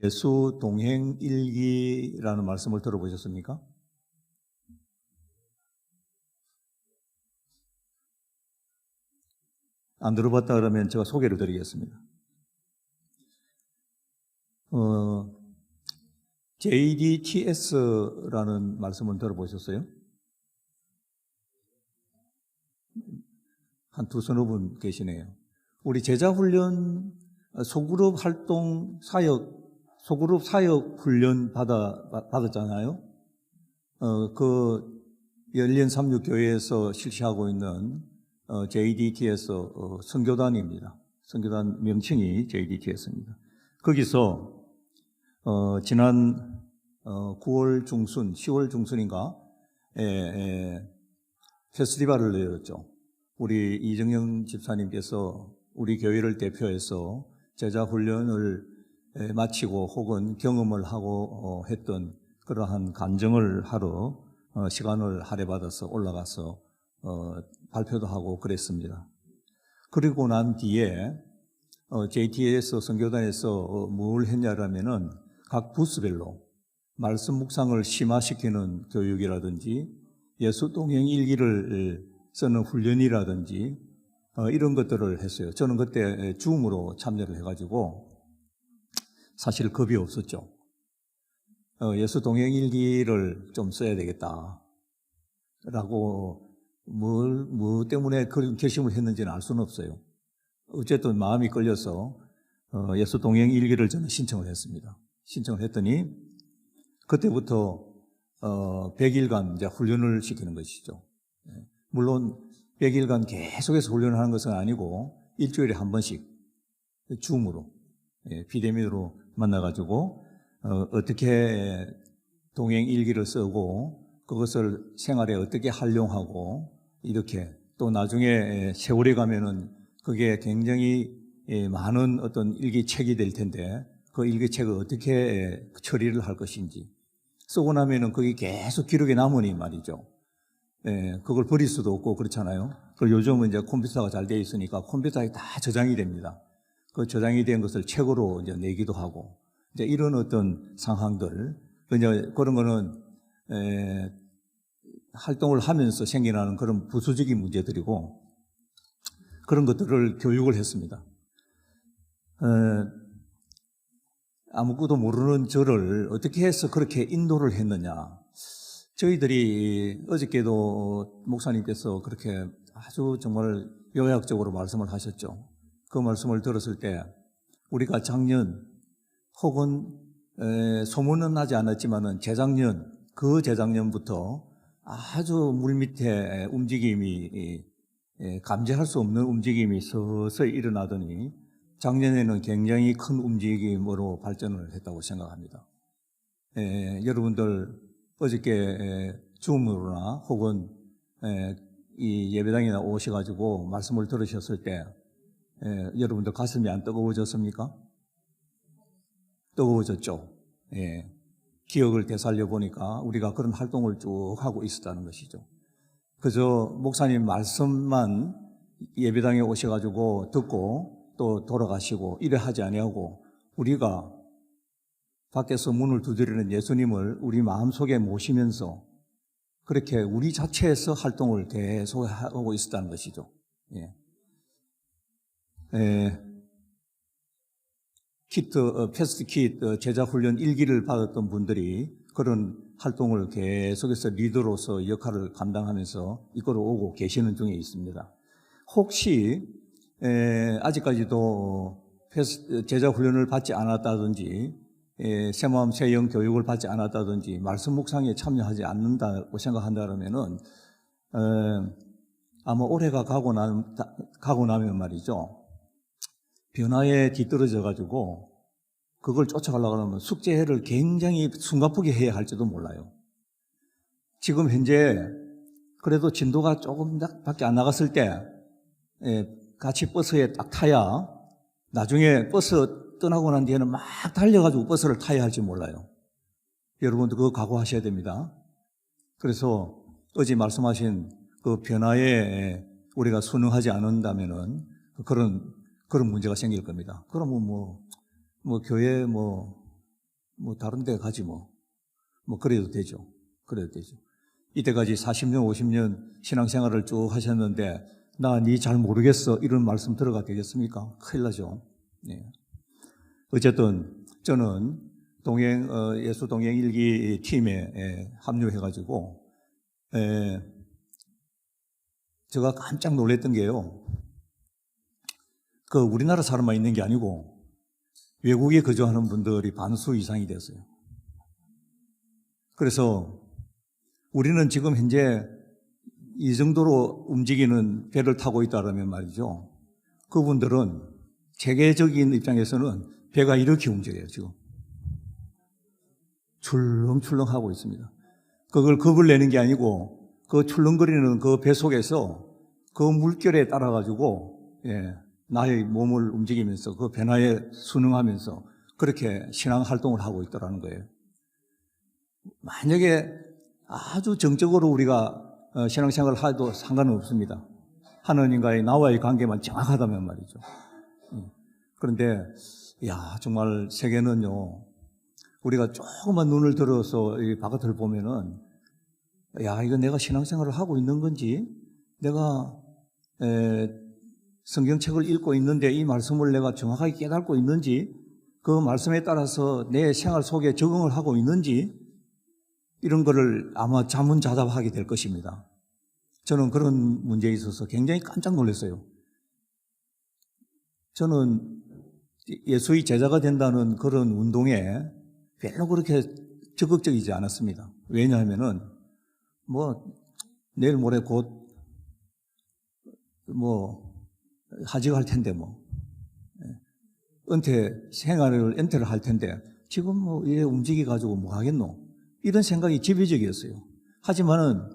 예수 동행 일기라는 말씀을 들어보셨습니까? 안 들어봤다 그러면 제가 소개를 드리겠습니다. JDTS라는 말씀을 들어보셨어요? 한 두서너 분 계시네요. 우리 제자훈련 소그룹 활동 사역, 소그룹 사역 훈련 받았잖아요. 그 열린 삼육교회에서 실시하고 있는 JDTS 선교단입니다. 선교단 명칭이 JDTS입니다. 거기서 지난 9월 중순, 10월 중순인가 페스티벌을 열었죠. 우리 이정영 집사님께서 우리 교회를 대표해서 제자훈련을 마치고 혹은 경험을 하고 했던 그러한 간증을 하러 시간을 할애받아서 올라가서 발표도 하고 그랬습니다. 그리고 난 뒤에 JTS 선교단에서 뭘 했냐라면은 각 부스별로 말씀 묵상을 심화시키는 교육이라든지 예수 동행 일기를 쓰는 훈련이라든지 이런 것들을 했어요. 저는 그때 줌으로 참여를 해가지고 사실 겁이 없었죠. 예수 동행 일기를 좀 써야 되겠다 라고 뭐 때문에 그런 결심을 했는지는 알 수는 없어요. 어쨌든 마음이 끌려서 예수 동행 일기를 저는 신청을 했습니다. 신청을 했더니 그때부터 100일간 이제 훈련을 시키는 것이죠. 물론 100일간 계속해서 훈련을 하는 것은 아니고 일주일에 한 번씩 줌으로 비대면으로 만나가지고 어떻게 동행 일기를 쓰고 그것을 생활에 어떻게 활용하고 이렇게 또 나중에 세월이 가면은 그게 굉장히 많은 어떤 일기책이 될 텐데 그 일기책을 어떻게 처리를 할 것인지 쓰고 나면은 그게 계속 기록에 남으니 말이죠. 그걸 버릴 수도 없고 그렇잖아요. 그리고 요즘은 이제 컴퓨터가 잘 되어 있으니까 컴퓨터에 다 저장이 됩니다. 그 저장이 된 것을 책으로 이제 내기도 하고 이제 이런 어떤 상황들 이제 그런 거는 활동을 하면서 생겨나는 그런 부수적인 문제들이고 그런 것들을 교육을 했습니다. 아무것도 모르는 저를 어떻게 해서 그렇게 인도를 했느냐. 저희들이 어저께도 목사님께서 그렇게 아주 정말 요약적으로 말씀을 하셨죠. 그 말씀을 들었을 때 우리가 작년 혹은 소문은 나지 않았지만은 재작년, 그 재작년부터 아주 물밑에 움직임이 감지할 수 없는 움직임이 서서히 일어나더니 작년에는 굉장히 큰 움직임으로 발전을 했다고 생각합니다. 여러분들 어저께 줌으로나 혹은 이 예배당에 오셔가지고 말씀을 들으셨을 때 여러분들 가슴이 안 뜨거워졌습니까? 뜨거워졌죠. 기억을 되살려 보니까 우리가 그런 활동을 쭉 하고 있었다는 것이죠. 그저 목사님 말씀만 예배당에 오셔가지고 듣고 또 돌아가시고 이래 하지 아니하고 우리가 밖에서 문을 두드리는 예수님을 우리 마음속에 모시면서 그렇게 우리 자체에서 활동을 계속 하고 있었다는 것이죠. 패스트 제자훈련 1기를 받았던 분들이 그런 활동을 계속해서 리더로서 역할을 감당하면서 이끌어 오고 계시는 중에 있습니다. 혹시 아직까지도 제자훈련을 받지 않았다든지 새마음 새영 교육을 받지 않았다든지 말씀 묵상에 참여하지 않는다고 생각한다면은 아마 올해가 가고 나면 말이죠. 변화에 뒤떨어져 가지고 그걸 쫓아가려고 하면 숙제를 굉장히 숨가쁘게 해야 할지도 몰라요. 지금 현재 그래도 진도가 조금 밖에 안 나갔을 때 같이 버스에 딱 타야 나중에 버스 떠나고 난 뒤에는 막 달려가지고 버스를 타야 할지 몰라요. 여러분도 그거 각오하셔야 됩니다. 그래서 어제 말씀하신 그 변화에 우리가 순응하지 않는다면은 그런 문제가 생길 겁니다. 그러면 뭐 교회 뭐 다른 데 가지 뭐 그래도 되죠. 그래도 되죠. 이때까지 40년, 50년 신앙생활을 쭉 하셨는데 나 니 잘 모르겠어 이런 말씀 들어가 되겠습니까? 큰일 나죠. 네. 어쨌든 저는 예수 동행 일기 팀에 합류해가지고 제가 깜짝 놀랐던 게요. 그 우리나라 사람만 있는 게 아니고 외국에 거주하는 분들이 반수 이상이 됐어요. 그래서 우리는 지금 현재 이 정도로 움직이는 배를 타고 있다면 말이죠. 그분들은 세계적인 입장에서는 배가 이렇게 움직여요, 지금. 출렁출렁 하고 있습니다. 그걸 겁을 내는 게 아니고 그 출렁거리는 그 배 속에서 그 물결에 따라가지고 나의 몸을 움직이면서 그 변화에 순응하면서 그렇게 신앙 활동을 하고 있더라는 거예요. 만약에 아주 정적으로 우리가 신앙생활을 해도 상관은 없습니다. 하나님과의 나와의 관계만 정확하다면 말이죠. 그런데 정말 세계는요, 우리가 조금만 눈을 들어서 이 바깥을 보면은 이거 내가 신앙생활을 하고 있는 건지, 내가 성경책을 읽고 있는데 이 말씀을 내가 정확하게 깨닫고 있는지, 그 말씀에 따라서 내 생활 속에 적응을 하고 있는지, 이런 거를 아마 자문자답하게 될 것입니다. 저는 그런 문제에 있어서 굉장히 깜짝 놀랐어요. 저는 예수의 제자가 된다는 그런 운동에 별로 그렇게 적극적이지 않았습니다. 왜냐하면은 내일 모레 곧 하직할 텐데 은퇴를 할 텐데 지금 얘 움직이 가지고 뭐 하겠노? 이런 생각이 지배적이었어요. 하지만은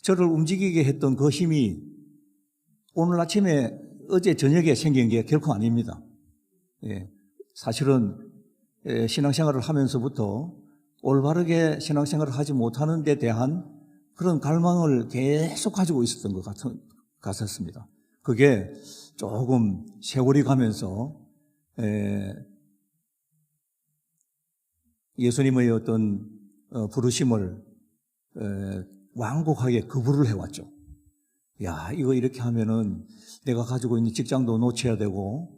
저를 움직이게 했던 그 힘이 오늘 아침에 어제 저녁에 생긴 게 결코 아닙니다. 사실은 신앙생활을 하면서부터 올바르게 신앙생활을 하지 못하는 데 대한 그런 갈망을 계속 가지고 있었던 것 같았습니다. 그게 조금 세월이 가면서 예수님의 어떤 부르심을 완곡하게 거부를 해왔죠. 이거 이렇게 하면은 내가 가지고 있는 직장도 놓쳐야 되고,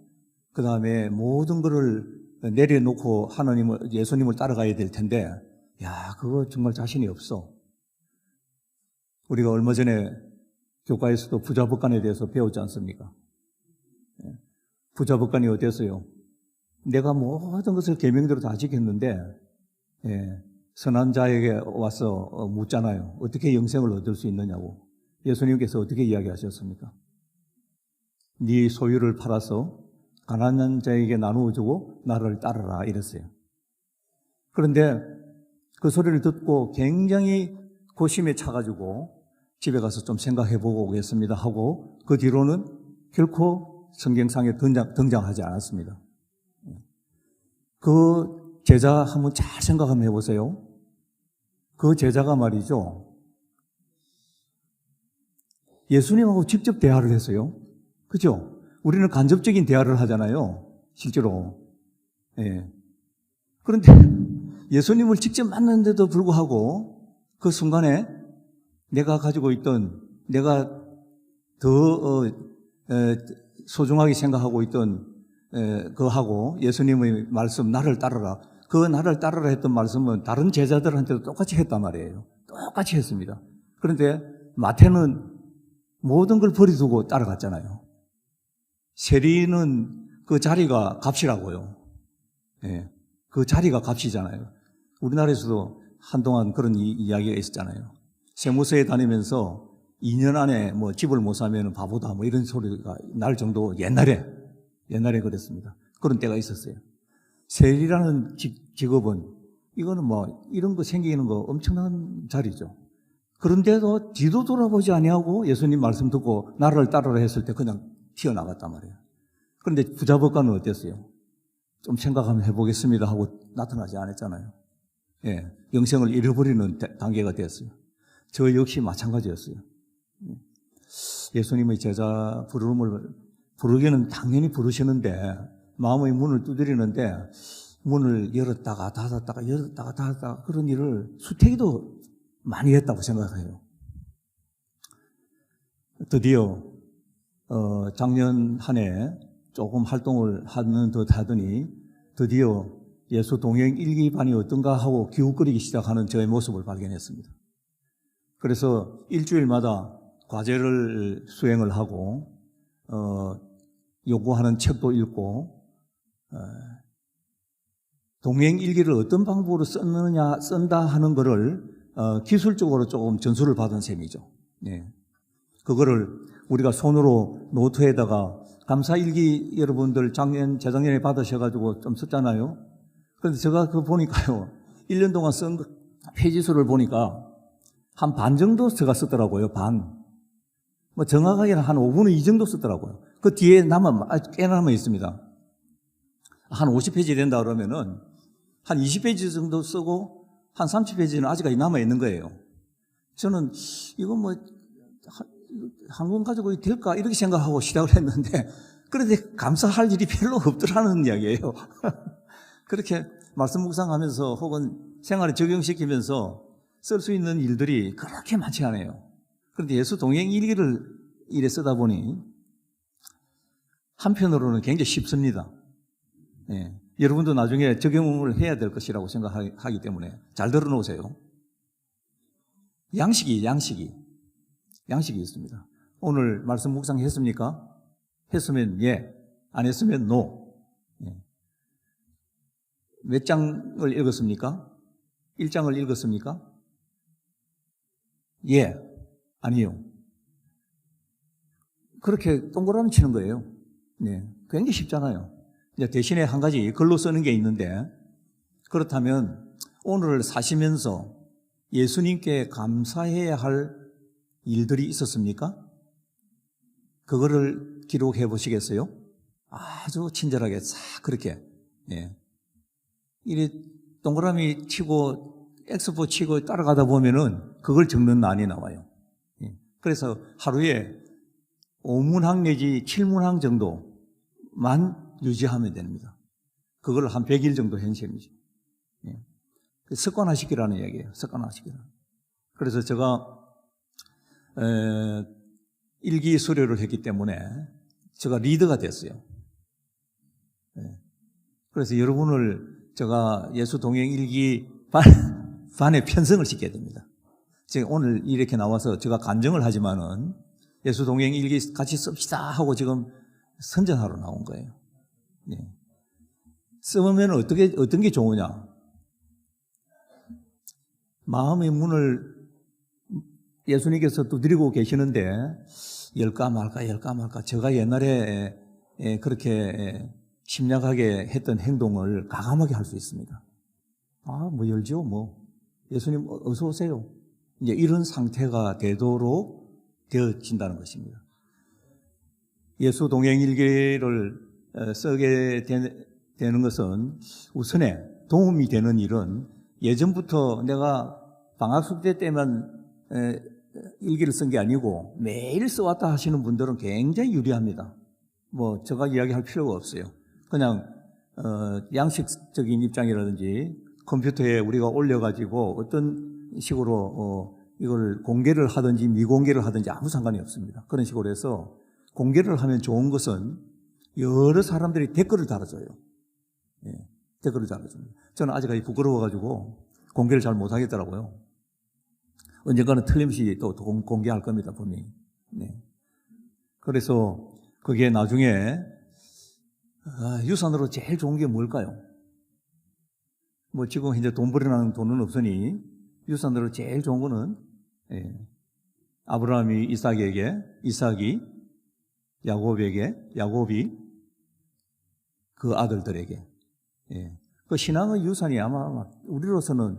그 다음에 모든 것을 내려놓고 예수님을 따라가야 될 텐데, 그거 정말 자신이 없어. 우리가 얼마 전에 교과에서도 부자법관에 대해서 배웠지 않습니까? 부자법관이 어땠어요? 내가 모든 것을 계명대로 다 지켰는데, 선한 자에게 와서 묻잖아요. 어떻게 영생을 얻을 수 있느냐고. 예수님께서 어떻게 이야기하셨습니까? 네 소유를 팔아서 가난한 자에게 나누어주고 나를 따르라 이랬어요. 그런데 그 소리를 듣고 굉장히 고심에 차가지고 집에 가서 좀 생각해보고 오겠습니다 하고 그 뒤로는 결코 성경상에 등장하지 않았습니다. 그 제자 한번 잘 생각 한번 해보세요. 그 제자가 말이죠, 예수님하고 직접 대화를 했어요. 그죠? 우리는 간접적인 대화를 하잖아요, 실제로. 그런데 예수님을 직접 만났는데도 불구하고 그 순간에 내가 가지고 있던, 내가 더 소중하게 생각하고 있던 그하고 예수님의 말씀, 나를 따르라. 그 나를 따르라 했던 말씀은 다른 제자들한테도 똑같이 했단 말이에요. 똑같이 했습니다. 그런데 마태는 모든 걸 버리두고 따라갔잖아요. 세리는 그 자리가 값이라고요. 그 자리가 값이잖아요. 우리나라에서도 한동안 그런 이야기가 있었잖아요. 세무서에 다니면서 2년 안에 집을 못 사면 바보다 이런 소리가 날 정도 옛날에 그랬습니다. 그런 때가 있었어요. 세리라는 직업은 이거는 이런 거 생기는 거 엄청난 자리죠. 그런데도 뒤도 돌아보지 아니하고 예수님 말씀 듣고 나를 따르라 했을 때 그냥 튀어나갔단 말이에요. 그런데 부자법관은 어땠어요? 좀 생각 한번 해보겠습니다 하고 나타나지 않았잖아요. 영생을 잃어버리는 단계가 됐어요. 저 역시 마찬가지였어요. 예수님의 제자 부르기는 당연히 부르시는데, 마음의 문을 두드리는데 문을 열었다가 닫았다가 열었다가 닫았다가 그런 일을 수태기도 많이 했다고 생각해요. 드디어 작년 한 해 조금 활동을 하는 듯 하더니 드디어 예수 동행 일기반이 어떤가 하고 기웃거리기 시작하는 저의 모습을 발견했습니다. 그래서 일주일마다 과제를 수행을 하고 요구하는 책도 읽고 동행 일기를 어떤 방법으로 쓴다 하는 것을 기술적으로 조금 전수를 받은 셈이죠. 네. 그거를 우리가 손으로 노트에다가 감사일기 여러분들 재작년에 받으셔가지고 좀 썼잖아요. 그런데 제가 그거 보니까요, 1년 동안 쓴 페이지 수를 보니까 한 반 정도 제가 썼더라고요, 반. 뭐 정확하게는 한 5분의 2 정도 썼더라고요. 그 뒤에 꽤나 남아 있습니다. 한 50페이지 된다 그러면은 한 20페이지 정도 쓰고 한 30페이지는 아직까지 남아 있는 거예요. 저는 이거 뭐 한 권 가지고 될까 이렇게 생각하고 시작을 했는데 그런데 감사할 일이 별로 없더라는 이야기예요. 그렇게 말씀 묵상하면서 혹은 생활에 적용시키면서 쓸 수 있는 일들이 그렇게 많지 않아요. 그런데 예수 동행 일기를 이래 쓰다 보니 한편으로는 굉장히 쉽습니다. 예. 여러분도 나중에 적용을 해야 될 것이라고 생각하기 때문에 잘 들어놓으세요. 양식이 있습니다. 오늘 말씀 묵상했습니까? 했으면 예, 안 했으면 노. 예. 몇 장을 읽었습니까? 1장을 읽었습니까? 예, 아니요. 그렇게 동그라미 치는 거예요. 네, 굉장히 쉽잖아요. 이제 대신에 한 가지 글로 쓰는 게 있는데, 그렇다면 오늘을 사시면서 예수님께 감사해야 할 일들이 있었습니까? 그거를 기록해 보시겠어요? 아주 친절하게 싹 그렇게, 예. 이리 동그라미 치고 엑스포 치고 따라가다 보면은 그걸 적는 난이 나와요. 예. 그래서 하루에 5문항 내지 7문항 정도만 유지하면 됩니다. 그걸 한 100일 정도 한 셈이죠. 예. 습관화시키라는 이야기예요. 습관화시키라. 그래서 제가 일기 수료를 했기 때문에 제가 리더가 됐어요. 예. 그래서 여러분을 제가 예수 동행 일기 반에 편성을 시켜야 됩니다. 지금 오늘 이렇게 나와서 제가 간증을 하지만은 예수 동행 일기 같이 씁시다 하고 지금 선전하러 나온 거예요. 예. 쓰면 어떤 게 좋으냐? 마음의 문을 예수님께서 두드리고 계시는데 열까 말까 제가 옛날에 그렇게 심약하게 했던 행동을 가감하게 할 수 있습니다. 뭐 열죠 뭐. 예수님 어서 오세요. 이제 이런 상태가 되도록 되어진다는 것입니다. 예수 동행 일기를 쓰게 되는 것은 우선에 도움이 되는 일은 예전부터 내가 방학 숙제 때만 일기를 쓴 게 아니고 매일 써왔다 하시는 분들은 굉장히 유리합니다. 뭐 제가 이야기할 필요가 없어요. 그냥 양식적인 입장이라든지 컴퓨터에 우리가 올려가지고 어떤 식으로 이걸 공개를 하든지 미공개를 하든지 아무 상관이 없습니다. 그런 식으로 해서 공개를 하면 좋은 것은 여러 사람들이 댓글을 달아줘요. 예, 댓글을 달아줍니다. 저는 아직까지 부끄러워가지고 공개를 잘 못하겠더라고요. 언젠가는 틀림없이 또 공개할 겁니다, 분명히. 네. 그래서 그게 나중에 유산으로 제일 좋은 게 뭘까요? 뭐 지금 이제 돈 벌이라는 돈은 없으니 유산으로 제일 좋은 거는 아브라함이 이삭에게, 이삭이 야곱에게, 야곱이 그 아들들에게. 그 신앙의 유산이 아마 우리로서는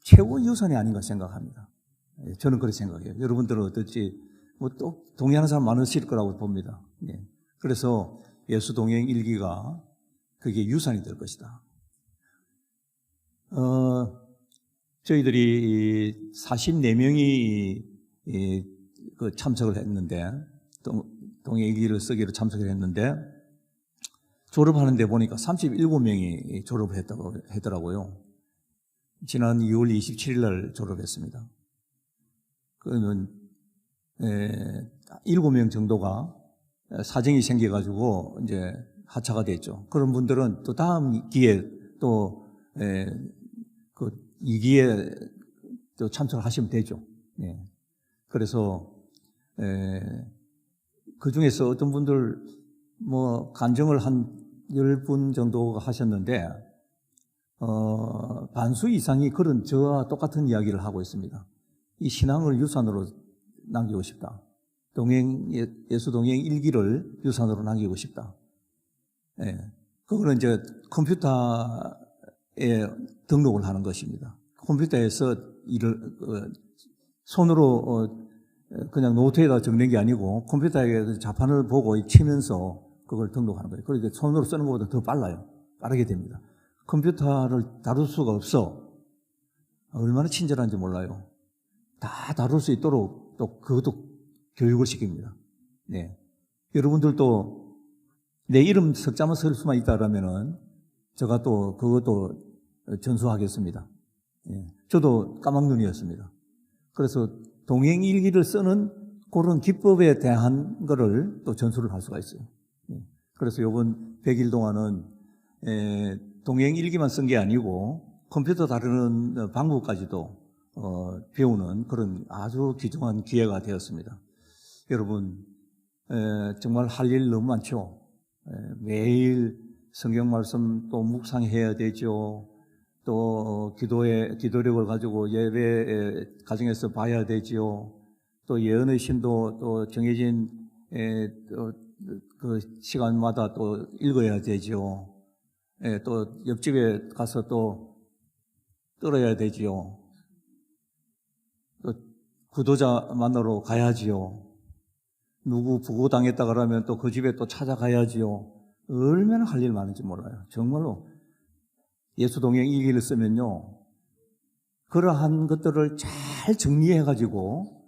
최고 유산이 아닌가 생각합니다. 저는 그렇게 생각해요. 여러분들은 어떨지 뭐 또 동의하는 사람 많으실 거라고 봅니다. 그래서 예수 동행 일기가 그게 유산이 될 것이다. 저희들이 44명이 참석을 했는데 동행 일기를 쓰기로 참석을 했는데 졸업하는데 보니까 37명이 졸업했다고 하더라고요. 지난 2월 27일 날 졸업했습니다. 그러면 7명 정도가 사정이 생겨가지고 이제 하차가 됐죠. 그런 분들은 또 다음 기회에 또 그 2기에 또 참석을 하시면 되죠. 그래서 그 중에서 어떤 분들 뭐 간증을 한 10분 정도가 하셨는데 반수 이상이 그런 저와 똑같은 이야기를 하고 있습니다. 이 신앙을 유산으로 남기고 싶다. 예수 동행 일기를 유산으로 남기고 싶다. 그거는 이제 컴퓨터에 등록을 하는 것입니다. 컴퓨터에서 손으로 그냥 노트에다 적는 게 아니고 컴퓨터에 자판을 보고 치면서 그걸 등록하는 거예요. 그러니까 손으로 쓰는 것보다 더 빨라요. 빠르게 됩니다. 컴퓨터를 다룰 수가 없어. 얼마나 친절한지 몰라요. 다 다룰 수 있도록 또 그것도 교육을 시킵니다. 여러분들도 내 이름 석자만 쓸 수만 있다 그러면은 제가 또 그것도 전수하겠습니다. 저도 까막눈이었습니다. 그래서 동행일기를 쓰는 그런 기법에 대한 거를 또 전수를 할 수가 있어요. 그래서 이번 100일 동안은 동행일기만 쓴 게 아니고 컴퓨터 다루는 방법까지도 배우는 그런 아주 귀중한 기회가 되었습니다. 여러분 정말 할 일 너무 많죠. 매일 성경 말씀 또 묵상해야 되죠. 또 기도력을 가지고 예배 가정에서 봐야 되지요. 또 예언의 신도 또 정해진 그 시간마다 또 읽어야 되지요. 또 옆집에 가서 또 떨어야 되지요. 또 구도자 만나러 가야지요. 누구 부고당했다 그러면 또 그 집에 또 찾아가야지요. 얼마나 할 일 많은지 몰라요. 정말로 예수 동행 일기를 쓰면요, 그러한 것들을 잘 정리해가지고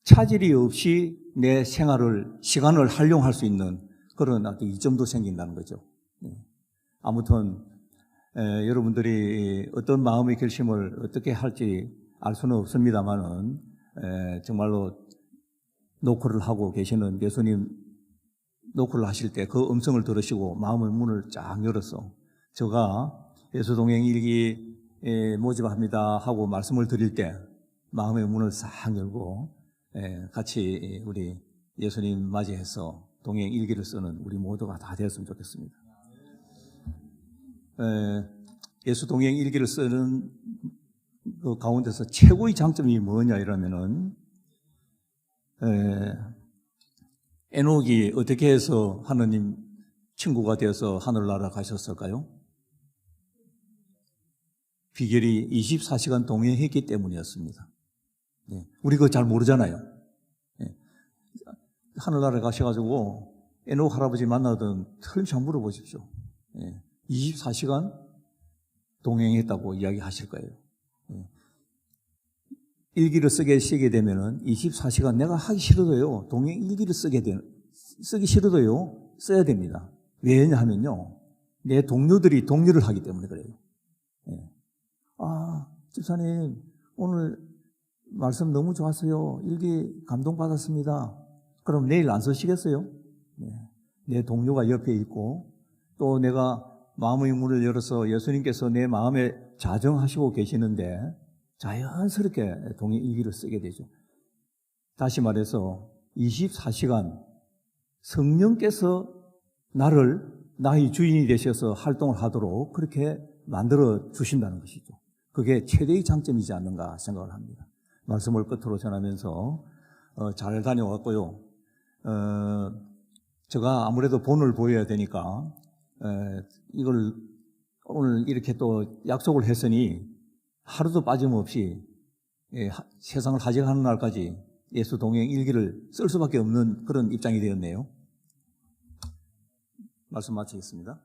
차질이 없이 내 시간을 활용할 수 있는 그런 이점도 생긴다는 거죠. 아무튼 여러분들이 어떤 마음의 결심을 어떻게 할지 알 수는 없습니다만은 정말로 노크를 하고 계시는 예수님 노크를 하실 때 그 음성을 들으시고 마음의 문을 쫙 열어서 제가 예수동행 일기 모집합니다 하고 말씀을 드릴 때 마음의 문을 싹 열고 같이 우리 예수님 맞이해서 동행 일기를 쓰는 우리 모두가 다 되었으면 좋겠습니다. 예수 동행 일기를 쓰는 그 가운데서 최고의 장점이 뭐냐 이러면은 에녹이 어떻게 해서 하느님 친구가 되어서 하늘나라 가셨을까요? 비결이 24시간 동행했기 때문이었습니다. 우리 그거 잘 모르잖아요. 하늘나라에 가셔가지고 에녹 할아버지 만나던 틀림없이 한번 물어보십시오. 24시간 동행했다고 이야기하실 거예요. 일기를 쓰게 되면은 24시간 내가 하기 싫어도요, 동행 일기를 쓰기 싫어도요, 써야 됩니다. 왜냐하면요, 내 동료들이 동료를 하기 때문에 그래요. 집사님, 오늘 말씀 너무 좋았어요. 일기 감동받았습니다. 그럼 내일 안 쓰시겠어요? 내 동료가 옆에 있고, 또 내가 마음의 문을 열어서 예수님께서 내 마음에 자정하시고 계시는데, 자연스럽게 동행 일기를 쓰게 되죠. 다시 말해서 24시간 성령께서 나의 주인이 되셔서 활동을 하도록 그렇게 만들어 주신다는 것이죠. 그게 최대의 장점이지 않는가 생각을 합니다. 말씀을 끝으로 전하면서 잘 다녀왔고요. 제가 아무래도 본을 보여야 되니까 이걸 오늘 이렇게 또 약속을 했으니 하루도 빠짐없이 세상을 하직하는 날까지 예수 동행 일기를 쓸 수밖에 없는 그런 입장이 되었네요. 말씀 마치겠습니다.